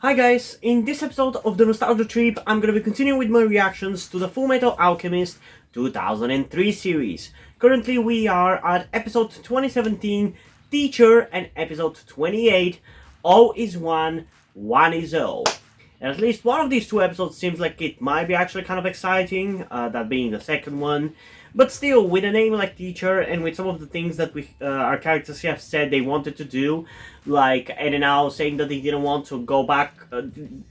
Hi guys, in this episode of the Nostalgia Trip, I'm gonna be continuing with my reactions to the Fullmetal Alchemist 2003 series. Currently we are at episode 2017, Teacher, and episode 28, All is One, One is All. And at least one of these two episodes seems like it might be actually kind of exciting, that being the second one. But still, with a name like Teacher and with some of the things that our characters have said they wanted to do, like Ed and Al saying that they didn't want to go back,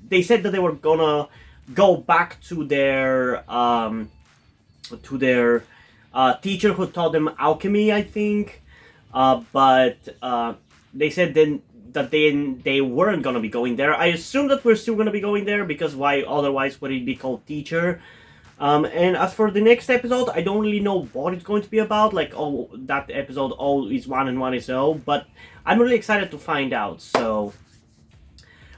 they said that they were gonna go back to their teacher who taught them alchemy, I think. But they said then that they weren't gonna be going there. I assume that we're still gonna be going there because why otherwise would it be called Teacher? And as for the next episode, I don't really know what it's going to be about, like, oh, that episode, All is One and One is All, but I'm really excited to find out, so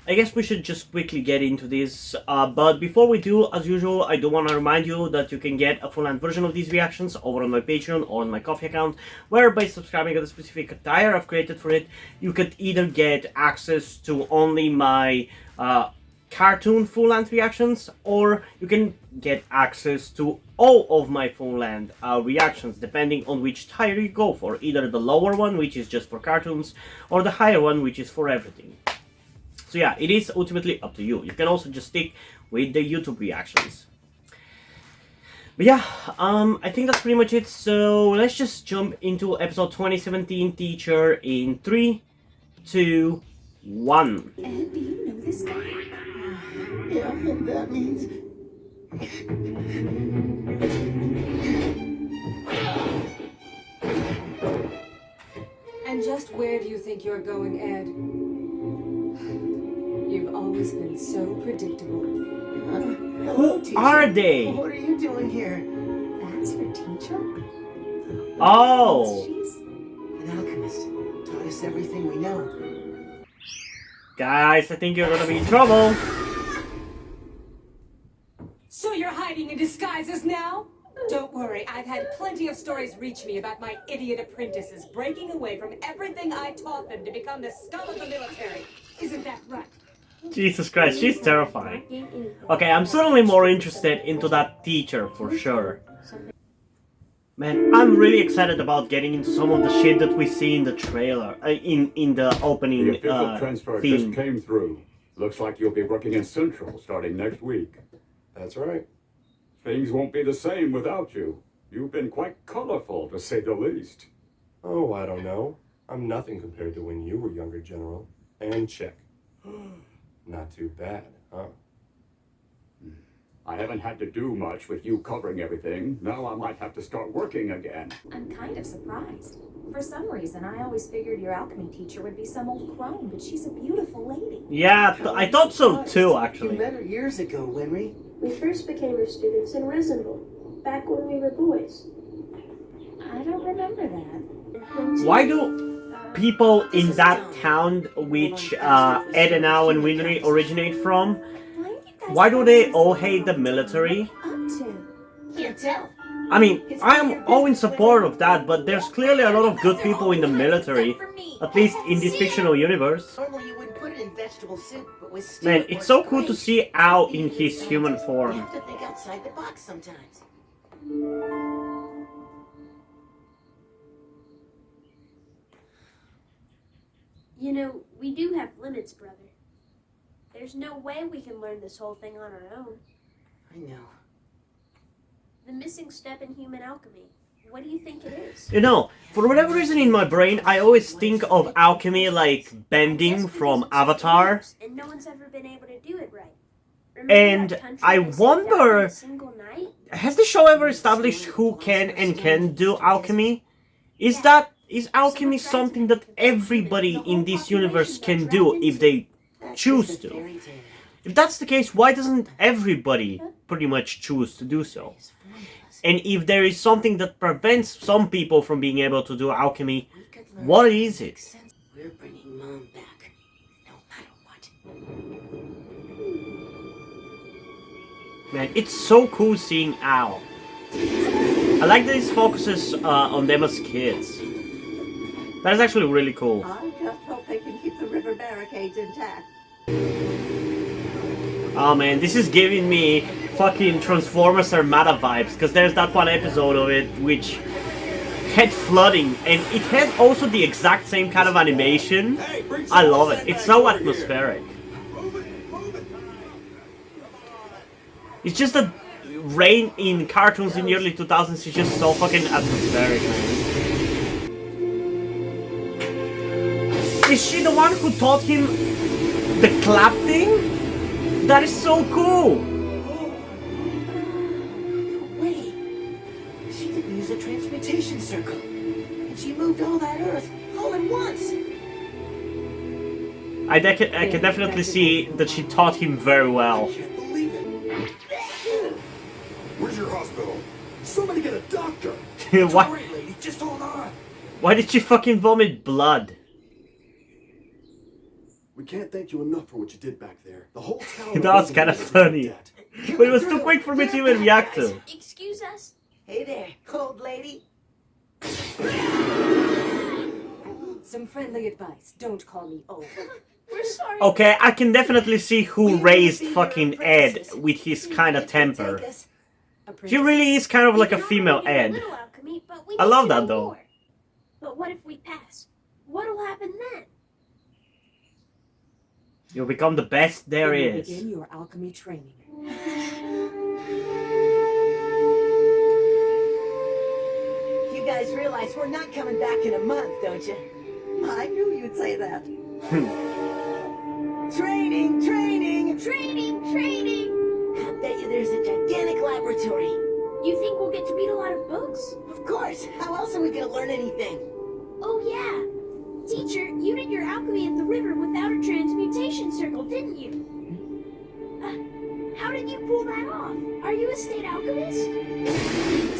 I guess we should just quickly get into this. But before we do, as usual, I do want to remind you that you can get a full-length version of these reactions over on my Patreon or on my Coffee account, where by subscribing at a specific tier I've created for it, you could either get access to only my cartoon full-length reactions, or you can get access to all of my full-length reactions, depending on which tier you go for. Either the lower one, which is just for cartoons, or the higher one, which is for everything. So yeah, it is ultimately up to you. You can also just stick with the YouTube reactions. But yeah, I think that's pretty much it. So let's just jump into episode 2017, Teacher, in 3, 2, 1. And do you know this guy? Yeah, and that means... And just where do you think you're going, Ed? You've always been so predictable. Hello, Who teacher. are they? What are you doing here? That's your teacher? Oh! She's... An alchemist. Taught us everything we know. Guys, I think you're gonna be in trouble. So you're hiding in disguises now? Don't worry, I've had plenty of stories reach me about my idiot apprentices breaking away from everything I taught them to become the scum of the military. Isn't that right? Jesus Christ, she's terrifying. Okay, I'm certainly more interested into that teacher for sure. Man, I'm really excited about getting into some of the shit that we see in the trailer, in the opening The official transfer theme. just came through. Looks like you'll be working in Central starting next week. That's right. Things won't be the same without you. You've been quite colorful, to say the least. Oh, I don't know. I'm nothing compared to when you were younger, General. And check. Not too bad, huh? I haven't had to do much with you covering everything. Now I might have to start working again. I'm kind of surprised. For some reason, I always figured your alchemy teacher would be some old crone, but she's a beautiful lady. Yeah, I thought so too, You actually. met her years ago, Winry. We first became her students in Reasonable, back when we were boys. I don't remember that. Why do people in that town, which Ed and Al and Winry originate from, why do they all hate the military? Up to? Can't tell. I mean, I'm all in support of that, but there's clearly a lot of good people in the military, at least in this fictional universe. Normally you wouldn't put it in vegetable soup, but with stew Man, it it's works so cool great. to see Al in his human You form. have to think outside the box sometimes. You know, we do have limits, brother. There's no way we can learn this whole thing on our own. I know. The missing step in human alchemy. What do you think it is? You know, for whatever reason in my brain, I always think of alchemy like bending from Avatar. And no one's ever been able to do it right. And that country I that saved out in wonder, a single night? has the show ever established who can and can't do alchemy? Is alchemy something that everybody in this universe can do if they choose It's a to? fairy tale. If that's the case, why doesn't everybody pretty much choose to do so? It's formless. And if there is something that prevents some people from being able to do alchemy, We could learn what to is make it? sense. We're bringing Mom back, no matter what. Man, it's so cool seeing Al. I like that this focuses on them as kids. That is actually really cool. I just hope they can keep the river barricades intact. Oh man, this is giving me fucking Transformers Armada vibes, because there's that one episode of it which had flooding, and it has also the exact same kind of animation. I love it. It's so atmospheric. It's just that rain in cartoons in the early 2000s is just so fucking atmospheric, man. Is she the one who taught him the clap thing? That is so cool! Wait. She didn't use a transmutation circle. And she moved all that earth all at once. I can definitely see that she taught him very well. Can't believe it. Where's your hospital? Somebody get a doctor. Why, All right, lady, just hold on. why did she fucking vomit blood? We can't thank you enough for what you did back there. The whole town. That was kind of funny. But it was too quick for me to even react to. Excuse us? Hey there, old lady. Some friendly advice. Don't call me old. We're sorry. Okay, I can definitely see who raised fucking Ed with his kind of temper. He really is kind of like a female Ed. Little alchemy, but we I need love to that know though. more. But what if we pass? What'll happen then? You'll become the best there Then you is. begin your alchemy training. You guys realize we're not coming back in a month, don't you? I knew you'd say that. Training, training. Training! I bet you there's a gigantic laboratory. You think we'll get to read a lot of books? Of course. How else are we gonna learn anything? Oh yeah. Teacher, you did your alchemy at the river without a transmutation circle, didn't you? How did you pull that off? Are you a state alchemist?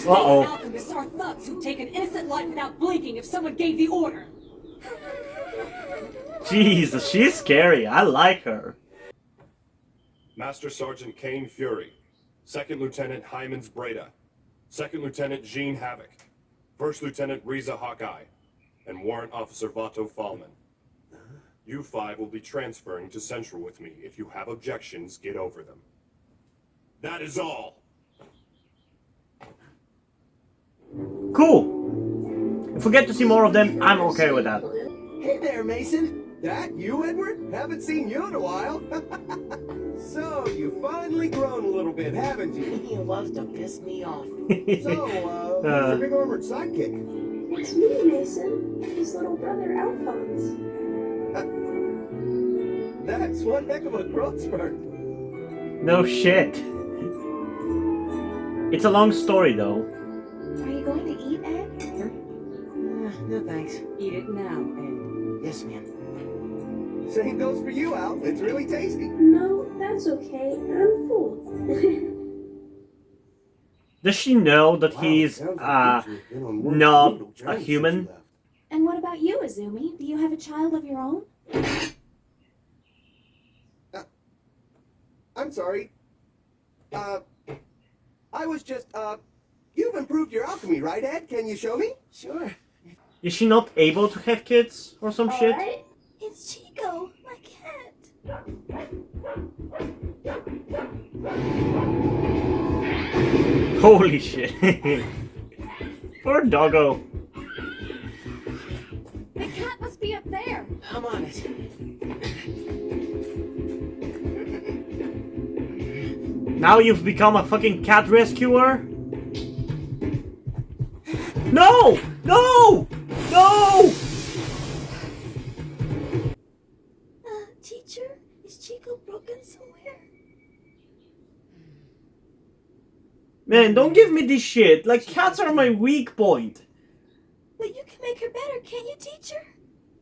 Uh-oh. Alchemists are thugs who take an innocent life without blinking if someone gave the order. Jesus, she's scary. I like her. Master Sergeant Kane Fury, Second Lieutenant Hymens Breda, Second Lieutenant Jean Havoc, First Lieutenant Riza Hawkeye, and Warrant Officer Vato Fallman. You five will be transferring to Central with me. If you have objections, get over them. That is all. Cool. If we get to see more of them, I'm okay with that. Hey there, Mason. That you, Edward? Haven't seen you in a while. So, you've finally grown a little bit, haven't you? He loves to piss me off. So, who's your big armored sidekick? It's me, Mason. His little brother, Alphonse. That's one heck of a growth spurt. No shit. It's a long story though. Are you going to eat, Ed? No thanks. Eat it now, Ed. Yes, ma'am. Same goes for you, Al. It's really tasty. No, that's okay. I'm full. Does she know that he's Sounds like you've been on one not brutal a journey since human? you left. And what about you, Azumi? Do you have a child of your own? I'm sorry. I was just, you've improved your alchemy, right, Ed? Can you show me? Sure. Is she not able to have kids or some shit? Alright. It's Chico, my cat. Holy shit. Poor doggo. The cat must be up there. I'm on it. Now you've become a fucking cat rescuer? No! No! No! Teacher, is Chico broken somewhere? Man, don't give me this shit. Like, cats are my weak point. But you can make her better, can't you, teacher?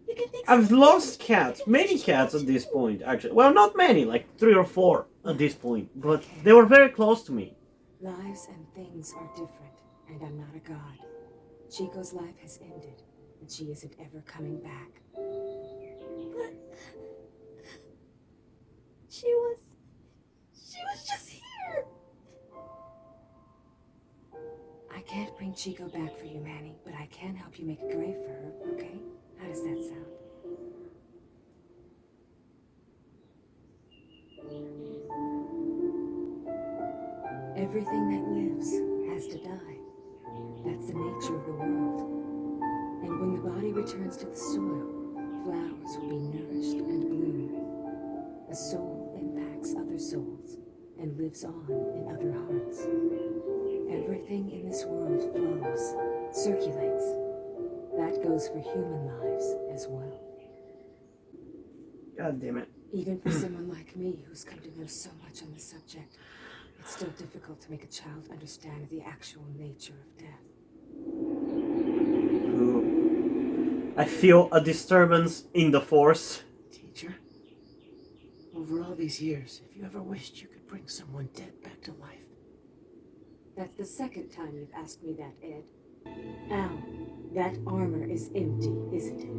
You can fix I've her. lost cats. Many cats at this point, actually. Well, not many, like 3 or 4 at this point. But they were very close to me. Lives and things are different, and I'm not a god. Chico's life has ended, and she isn't ever coming back. But she was just here. I can't bring Chico back for you, Manny, but I can help you make a grave for her, okay? How does that sound? Everything that lives has to die. That's the nature of the world. And when the body returns to the soil, flowers will be nourished and bloom. A soul impacts other souls and lives on in other hearts. Everything in this world flows, circulates. That goes for human lives as well. God damn it. Even for someone like me who's come to know so much on the subject, it's still difficult to make a child understand the actual nature of death. Ooh. I feel a disturbance in the force. Teacher, over all these years, have you ever wished you could bring someone dead back to life? That's the second time you've asked me that, Ed. Al, that armor is empty, isn't it?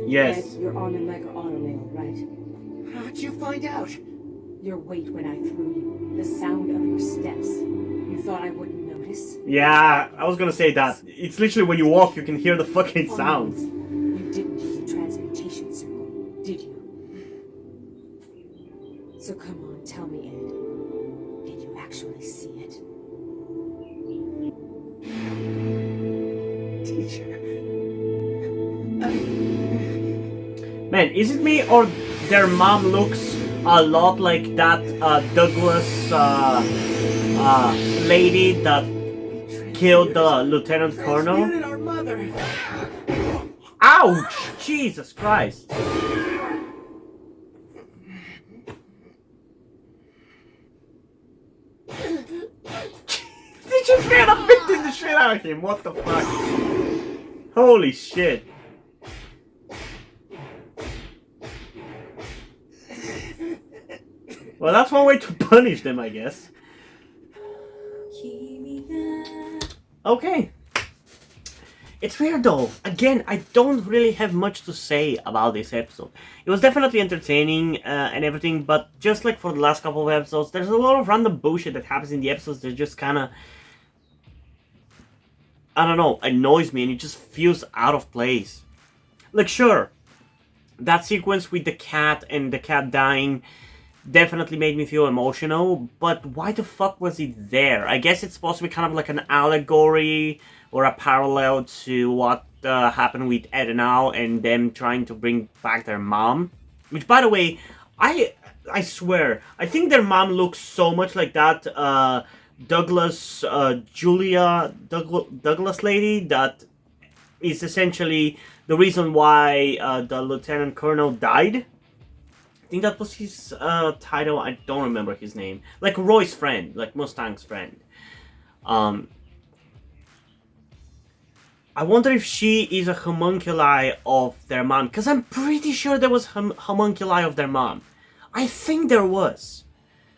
Yes. Ed, your arm and leg are automail, right? How'd you find out? Your weight when I threw you, the sound of your steps. You thought I wouldn't notice? Yeah, I was gonna say that. It's literally when you walk, you can hear the fucking sounds. You didn't use the transmutation circle, did you? So come on, tell me, Ed. Can you actually see it? Teacher. Man, is it me or their mom looks a lot like that Douglas lady that killed the lieutenant colonel? Transmuted our mother. Ouch! Jesus Christ! They just ran up beating the shit out of him. What the fuck? Holy shit! Well, that's one way to punish them, I guess. Okay. It's weird though. Again, I don't really have much to say about this episode. It was definitely entertaining and everything, but just like for the last couple of episodes, there's a lot of random bullshit that happens in the episodes that just kind of, I don't know, annoys me and it just feels out of place. Like, sure, that sequence with the cat and the cat dying definitely made me feel emotional, but why the fuck was it there? I guess it's supposed to be kind of like an allegory or a parallel to what happened with Ed and Al and them trying to bring back their mom. Which, by the way, I swear, I think their mom looks so much like that Douglas lady that is essentially the reason why the lieutenant colonel died. I think that was his title. I don't remember his name. Like Roy's friend, like Mustang's friend. I wonder if she is a homunculi of their mom, because I'm pretty sure there was homunculi of their mom. I think there was.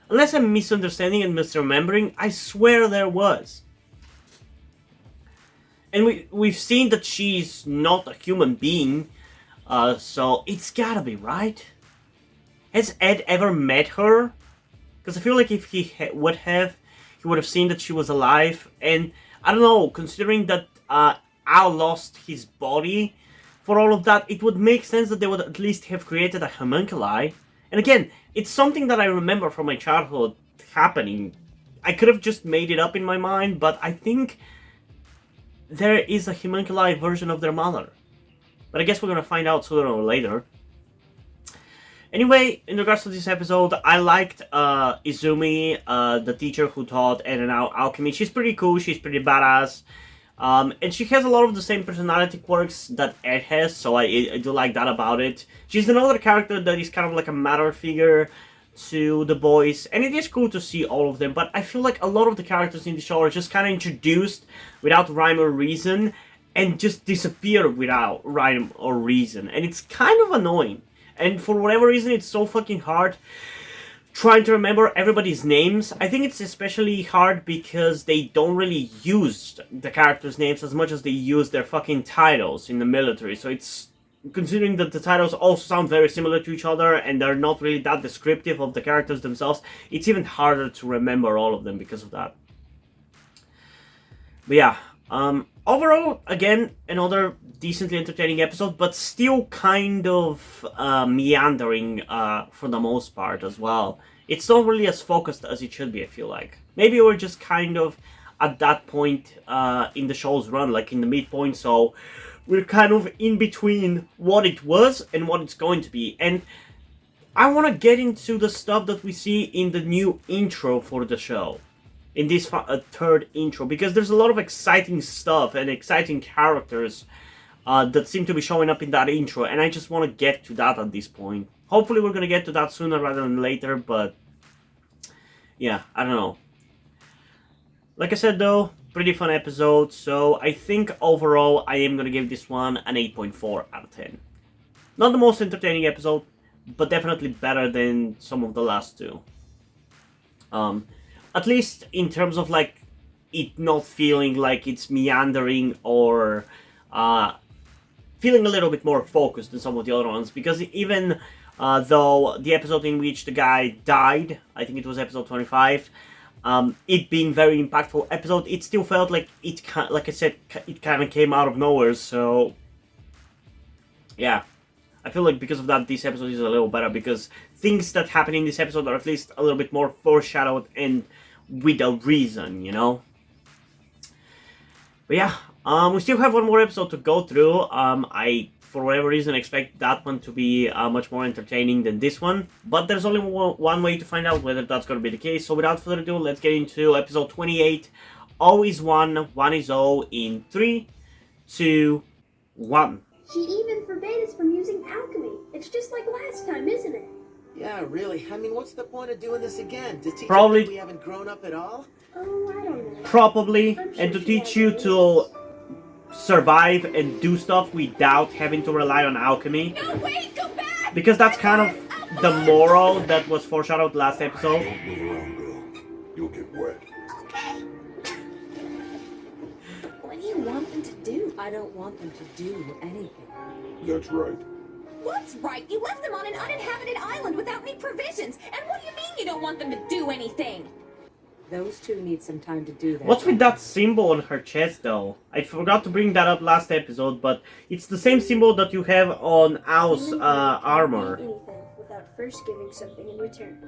Unless I'm misunderstanding and misremembering, I swear there was. And we've seen that she's not a human being, so it's gotta be, right? Has Ed ever met her? Because I feel like if he would have seen that she was alive. And I don't know, considering that Al lost his body for all of that, it would make sense that they would at least have created a homunculi. And again, it's something that I remember from my childhood happening. I could have just made it up in my mind, but I think there is a homunculi version of their mother. But I guess we're gonna find out sooner or later. Anyway, in regards to this episode, I liked Izumi, the teacher who taught Ed and Al alchemy. She's pretty cool, she's pretty badass. And she has a lot of the same personality quirks that Ed has, so I do like that about it. She's another character that is kind of like a matter figure to the boys, and it is cool to see all of them, but I feel like a lot of the characters in the show are just kind of introduced without rhyme or reason, and just disappear without rhyme or reason, and it's kind of annoying. And for whatever reason, it's so fucking hard trying to remember everybody's names. I think it's especially hard because they don't really use the characters' names as much as they use their fucking titles in the military. So it's, considering that the titles also sound very similar to each other and they're not really that descriptive of the characters themselves, it's even harder to remember all of them because of that. But yeah, overall, again, another decently entertaining episode, but still kind of meandering for the most part as well. it's not really as focused as it should be, I feel like. Maybe we're just kind of at that point in the show's run, like in the midpoint, so we're kind of in between what it was and what it's going to be. And I want to get into the stuff that we see in the new intro for the show, in this third intro, because there's a lot of exciting stuff and exciting characters that seem to be showing up in that intro, and I just want to get to that at this point. Hopefully we're going to get to that sooner rather than later, but yeah, I don't know. Like I said though, pretty fun episode, so I think overall I am going to give this one an 8.4 out of 10. Not the most entertaining episode, but definitely better than some of the last two. At least in terms of like it not feeling like it's meandering or feeling a little bit more focused than some of the other ones, because even though the episode in which the guy died, I think it was episode 25, it being very impactful episode, it still felt like it, like I said, it kind of came out of nowhere. So yeah, I feel like because of that, this episode is a little better, because things that happen in this episode are at least a little bit more foreshadowed and with a reason, you know? But yeah, we still have one more episode to go through. I, for whatever reason, expect that one to be much more entertaining than this one. But there's only one way to find out whether that's going to be the case. So without further ado, let's get into episode 28. O is 1, 1 is O in 3, 2, 1. She even forbade us from using alchemy. It's just like last time, isn't it? Yeah, really. I mean, what's the point of doing this again? To teach Probably- us that we haven't grown up at all? Oh, I don't know. Probably, I'm sure and to she teach has you her to reasons. survive and do stuff without having to rely on alchemy. No, wait, go back! Because that's kind of the moral that was foreshadowed last episode. Don't move around, girl. You'll get wet. Okay. What do you want them to do? I don't want them to do anything. That's right. What's right? You left them on an uninhabited island without any provisions. And what do you mean you don't want them to do anything? Those two need some time to do that. What's with that symbol on her chest though? I forgot to bring that up last episode, but it's the same symbol that you have on Ao's armor. Anything without first giving something in return.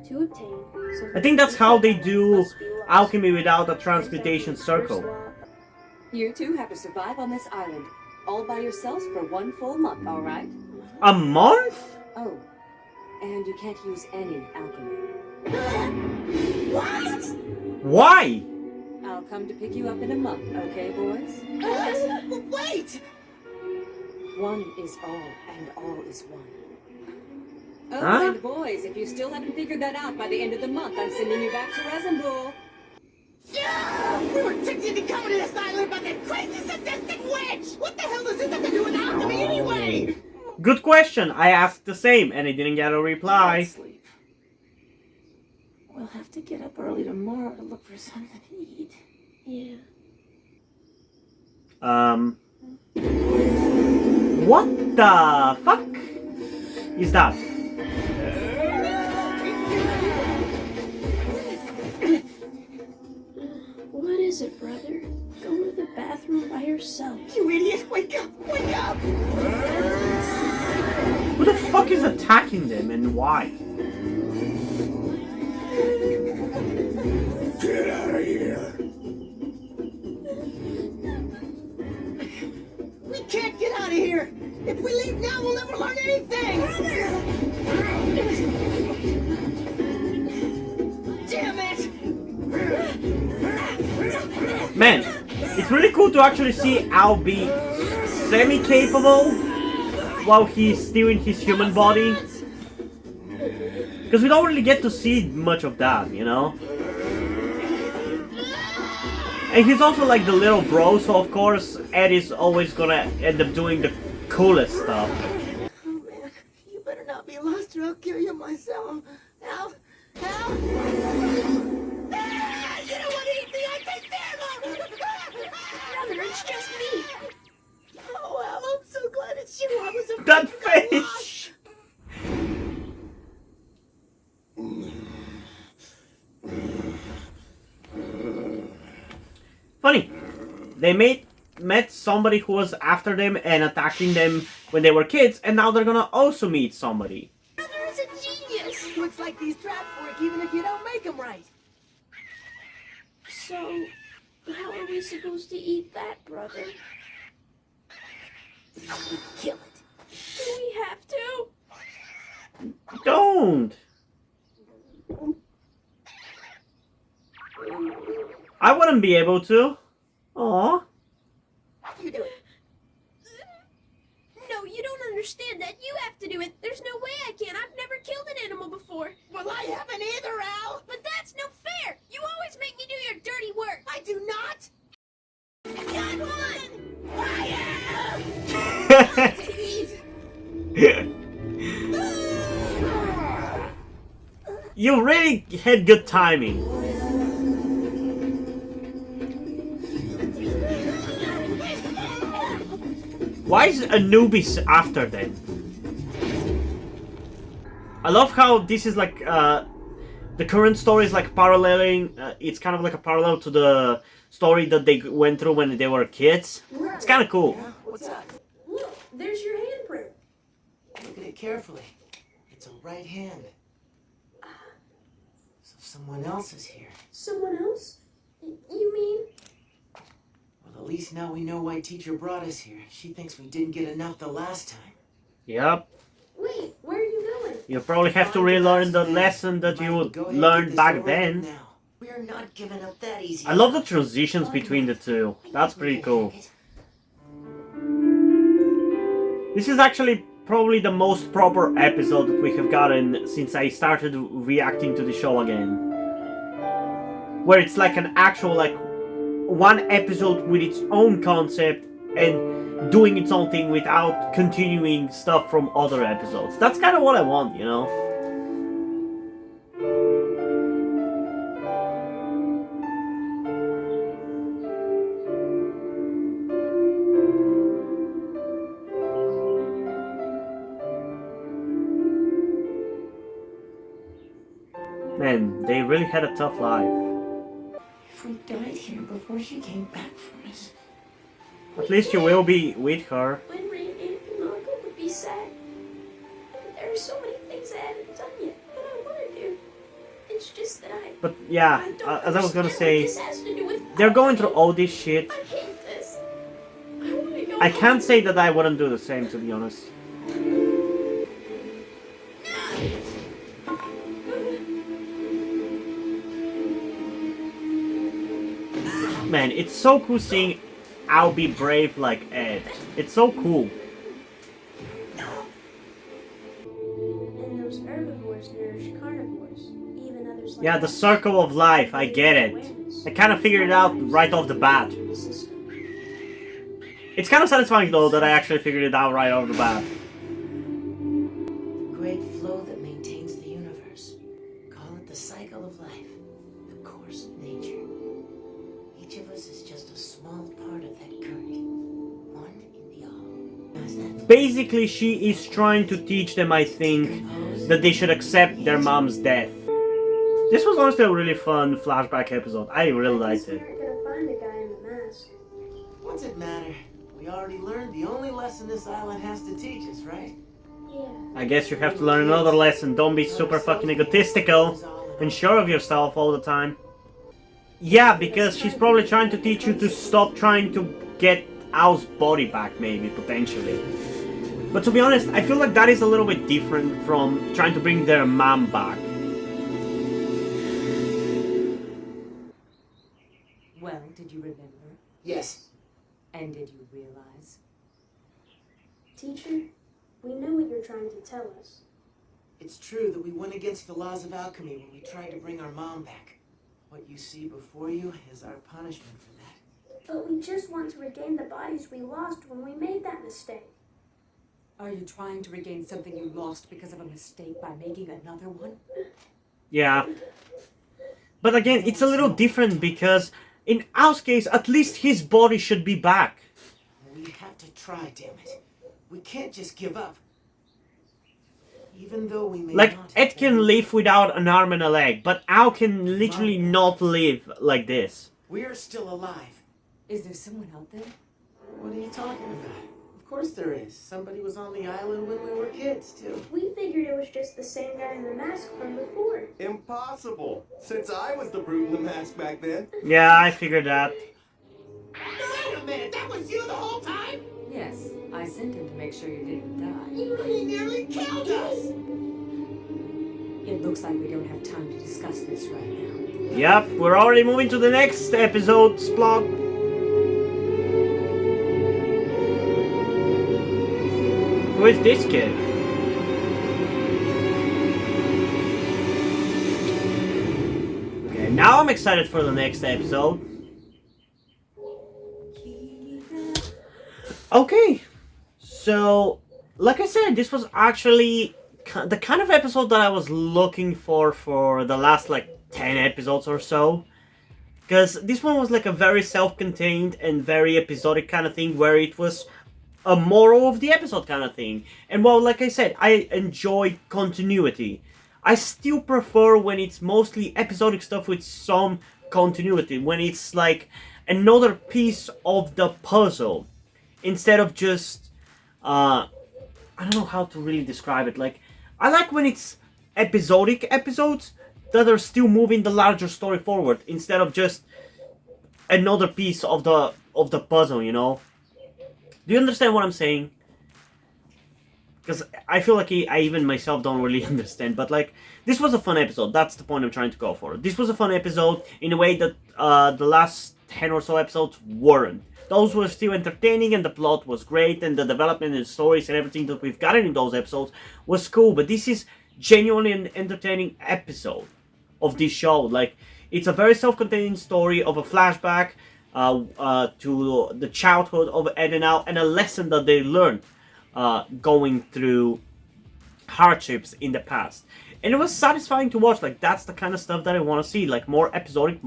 To obtain something. I think that's how they do must be lost. alchemy without a transmutation circle. You two have to survive on this island, all by yourselves for 1 full month, all right? A month? Oh, and you can't use any alchemy. What? Why? I'll come to pick you up in a month, okay, boys? Wait! 1 is all, and all is 1. Oh, Huh? and boys, if you still haven't figured that out by the end of the month, I'm sending you back to Resembool. We were tricked into coming to this island by that crazy sadistic witch! What the hell does this have to do with alchemy anyway? Good question. I asked the same and I didn't get a reply. Sleep. We'll have to get up early tomorrow to look for something to eat. Yeah. What the fuck is that? What is it, brother? Go to the bathroom by yourself. You idiot! Wake up! Wake up! Who the fuck is attacking them and why? Get out of here. We can't get out of here! If we leave now, we'll never learn anything! Damn it! Man, it's really cool to actually see Al be semi-capable while he's still in his human body. Because we don't really get to see much of that, you know? And he's also like the little bro, so of course Ed is always gonna end up doing the coolest stuff. Oh man, you better not be lost or I'll kill you myself. Help! Help! Ah, you don't want to eat me! I taste terrible! Brother, it's just me. Oh well, I'm so glad it's you. I was afraid That to go face! Funny, they met somebody who was after them and attacking them when they were kids, and now they're gonna also meet somebody. Brother is a genius. Looks like these traps work even if you don't make them right. So, how are we supposed to eat that, brother? Kill it. Do we have to? Don't! I wouldn't be able to. Aww. You do it. No, you don't understand that. You have to do it. There's no way I can. I've never killed an animal before. Well, I haven't either, Al. But that's no fair. You always make me do your dirty work. I do not. Got one! You really had good timing. Why is Anubis after them? I love how this is like the current story is like paralleling. It's kind of like a parallel to the story that they went through when they were kids. It's kind of cool. Yeah, what's up? Look, there's your handprint. Look at it carefully. It's a right hand. So someone else is here. Someone else? You mean? Well, at least now we know why teacher brought us here. She thinks we didn't get enough the last time. Yep. Wait, where are you going? You probably have to relearn the lesson that you learned back then. Now. We're not giving up that easy. I love the transitions between the two. That's pretty cool. This is actually probably the most proper episode that we have gotten since I started reacting to the show again. Where it's like an actual, like, one episode with its own concept and doing its own thing without continuing stuff from other episodes. That's kind of what I want, you know? Man, they really had a tough life. If we died here before she came back from us. At least you will be with her. When Rain and Uncle would be sad. There are so many things I haven't done yet that I want to do. It's just that But yeah, I don't as I was gonna understand say, what this has to do with they're going through all this shit. I hate this. I want to go I can't home. say that I wouldn't do the same, to be honest. Man, it's so cool seeing I'll be brave like Ed. It's so cool. And those herbivores nourish carnivores, even others like Yeah, the us. circle of life, I get it. I kind of figured it out right off the bat. It's kind of satisfying though that I actually figured it out right off the bat. Great flow that maintains the universe. Call it the cycle of life. The course of nature. Each of us is just a small part of that current. One in the all. How's that? Basically, she is trying to teach them, I think, that they should accept their mom's death. This was honestly a really fun flashback episode. I really liked it. We're gonna find a guy in the mask. What's it matter? We already learned the only lesson this island has to teach us, right? Yeah. I guess you have to learn another lesson. Don't be super fucking egotistical and sure of yourself all the time. Yeah, because she's probably trying to teach you to stop trying to get Al's body back, maybe, potentially. But to be honest, I feel like that is a little bit different from trying to bring their mom back. Well, did you remember? Yes. And did you realize? Teacher, we know what you're trying to tell us. It's true that we went against the laws of alchemy when we tried to bring our mom back. What you see before you is our punishment for that. But we just want to regain the bodies we lost when we made that mistake. Are you trying to regain something you lost because of a mistake by making another one? Yeah. But again, it's a little different because in Al's case, at least his body should be back. We have to try, damn it. We can't just give up. Even though we may Like, not Ed have can been- live without an arm and a leg, but Al can literally not live like this. We're still alive. Is there someone out there? What are you talking about? Of course there is. Somebody was on the island when we were kids, too. We figured it was just the same guy in the mask from before. Impossible, since I was the brute in the mask back then. Yeah, I figured that. Wait a minute, that was you the whole time? Yes, I sent him to make sure you didn't die. He nearly killed us! It looks like we don't have time to discuss this right now. Yep, we're already moving to the next episode's plot. Who is this kid? Okay, now I'm excited for the next episode. Okay, so like I said, this was actually the kind of episode that I was looking for the last like 10 episodes or so. Because this one was like a very self-contained and very episodic kind of thing where it was a moral of the episode kind of thing. And well, like I said, I enjoy continuity. I still prefer when it's mostly episodic stuff with some continuity, when it's like another piece of the puzzle instead of just I don't know how to really describe it. Like, I like when it's episodic episodes that are still moving the larger story forward instead of just another piece of the puzzle, you know? Do you understand what I'm saying? Because I feel like I even myself don't really understand, but like, this was a fun episode. That's the point I'm trying to go for. This was a fun episode in a way that the last 10 or so episodes weren't. Those were still entertaining and the plot was great and the development and stories and everything that we've gotten in those episodes was cool. But this is genuinely an entertaining episode of this show. Like, it's a very self-contained story of a flashback to the childhood of Ed and Al and a lesson that they learned going through hardships in the past. And it was satisfying to watch. Like, that's the kind of stuff that I want to see. Like, more episodic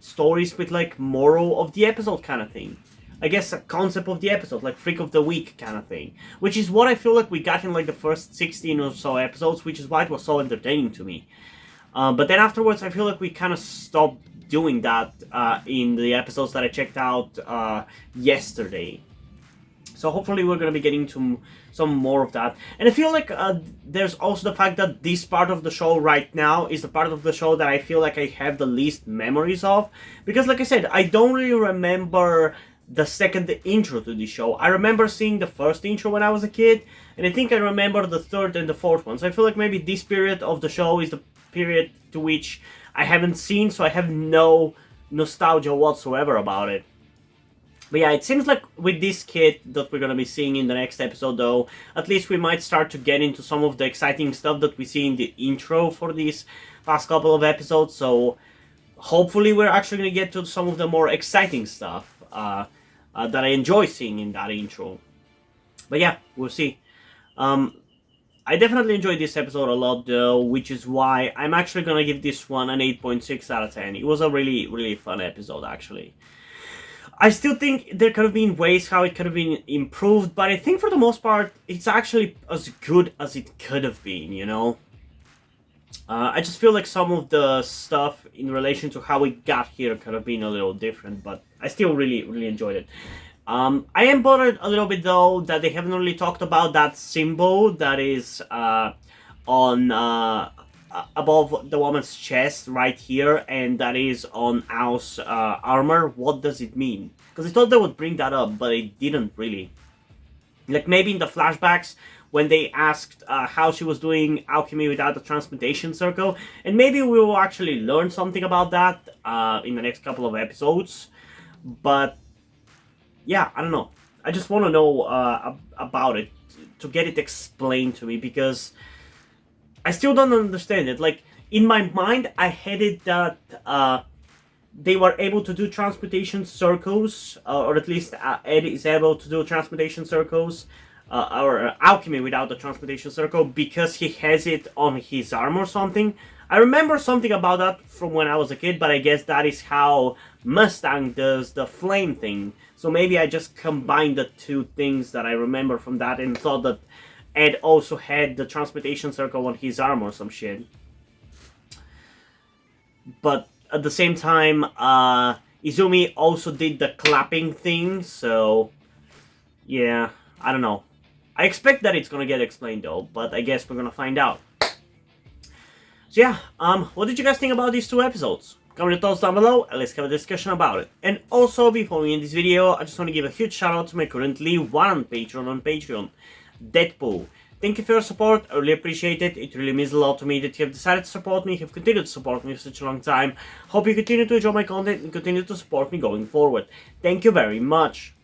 stories with like moral of the episode kind of thing. I guess a concept of the episode, like freak of the week kind of thing. Which is what I feel like we got in like the first 16 or so episodes, which is why it was so entertaining to me. But then afterwards, I feel like we kind of stopped doing that in the episodes that I checked out yesterday. So hopefully we're going to be getting to some more of that. And I feel like there's also the fact that this part of the show right now is the part of the show that I feel like I have the least memories of. Because like I said, I don't really remember the second intro to the show. I remember seeing the first intro when I was a kid. And I think I remember the third and the fourth one. So I feel like maybe this period of the show is the period to which I haven't seen. So I have no nostalgia whatsoever about it. But yeah, it seems like with this kid that we're going to be seeing in the next episode, though, at least we might start to get into some of the exciting stuff that we see in the intro for these past couple of episodes. So hopefully we're actually going to get to some of the more exciting stuff that I enjoy seeing in that intro. But yeah, we'll see. I definitely enjoyed this episode a lot, though, which is why I'm actually going to give this one an 8.6 out of 10. It was a really, really fun episode, actually. I still think there could have been ways how it could have been improved, but I think for the most part, it's actually as good as it could have been, you know? I just feel like some of the stuff in relation to how we got here could have been a little different, but I still really, really enjoyed it. I am bothered a little bit, though, that they haven't really talked about that symbol that is on above the woman's chest right here, and that is on Al's armor. What does it mean? Because I thought they would bring that up, but it didn't really. Like maybe in the flashbacks when they asked how she was doing alchemy without the transmutation circle, and maybe we will actually learn something about that in the next couple of episodes. But yeah, I don't know. I just want to know about it, to get it explained to me, because I still don't understand it. Like, in my mind, I had it that they were able to do transmutation circles, or at least Ed is able to do transmutation circles, or alchemy without the transmutation circle, because he has it on his arm or something. I remember something about that from when I was a kid, but I guess that is how Mustang does the flame thing. So maybe I just combined the two things that I remember from that and thought that Ed also had the transmutation circle on his arm or some shit. But at the same time, Izumi also did the clapping thing, so Yeah, I don't know. I expect that it's gonna get explained though, but I guess we're gonna find out. So yeah, what did you guys think about these two episodes? Comment your thoughts down below and let's have a discussion about it. And also, before we end this video, I just want to give a huge shout out to my currently one patron on Patreon, Deadpool. Thank you for your support, I really appreciate it. It really means a lot to me that you have decided to support me, have continued to support me for such a long time. Hope you continue to enjoy my content and continue to support me going forward. Thank you very much.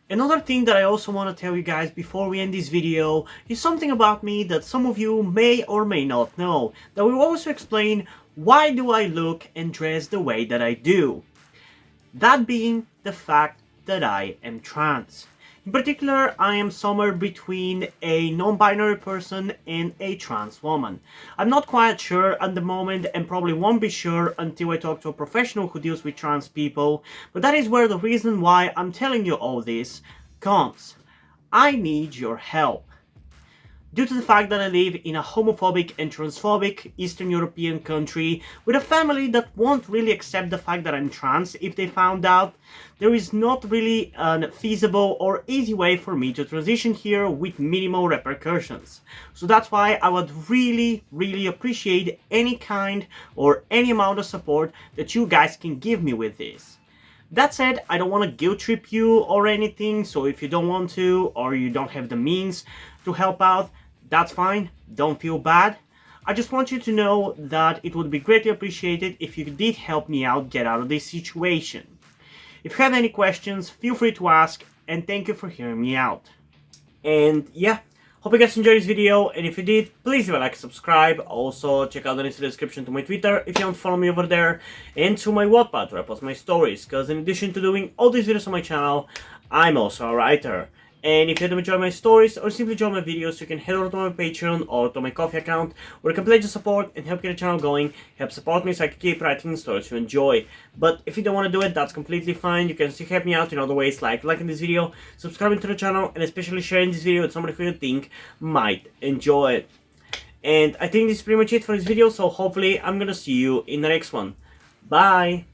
Another thing that I also want to tell you guys before we end this video is something about me that some of you may or may not know, that will also explain why do I look and dress the way that I do. That being the fact that I am trans. In particular, I am somewhere between a non-binary person and a trans woman. I'm not quite sure at the moment and probably won't be sure until I talk to a professional who deals with trans people, but that is where the reason why I'm telling you all this comes. I need your help. Due to the fact that I live in a homophobic and transphobic Eastern European country with a family that won't really accept the fact that I'm trans if they found out, there is not really a feasible or easy way for me to transition here with minimal repercussions. So that's why I would really appreciate any kind or any amount of support that you guys can give me with this. That said, I don't want to guilt trip you or anything, so if you don't want to or you don't have the means to help out, that's fine, don't feel bad. I just want you to know that it would be greatly appreciated if you did help me out get out of this situation. If you have any questions, feel free to ask, and thank you for hearing me out. And yeah, hope you guys enjoyed this video, and if you did, please leave a like and subscribe. Also, check out the link in the description to my Twitter if you want to follow me over there, and to my Wattpad where I post my stories, because in addition to doing all these videos on my channel, I'm also a writer. And if you don't enjoy my stories or simply enjoy my videos, you can head over to my Patreon or to my Ko-fi account where you can pledge your support and help get the channel going, help support me so I can keep writing the stories you enjoy. But if you don't want to do it, that's completely fine. You can still help me out in other ways like liking this video, subscribing to the channel, and especially sharing this video with somebody who you think might enjoy it. And I think this is pretty much it for this video, so hopefully I'm gonna see you in the next one. Bye!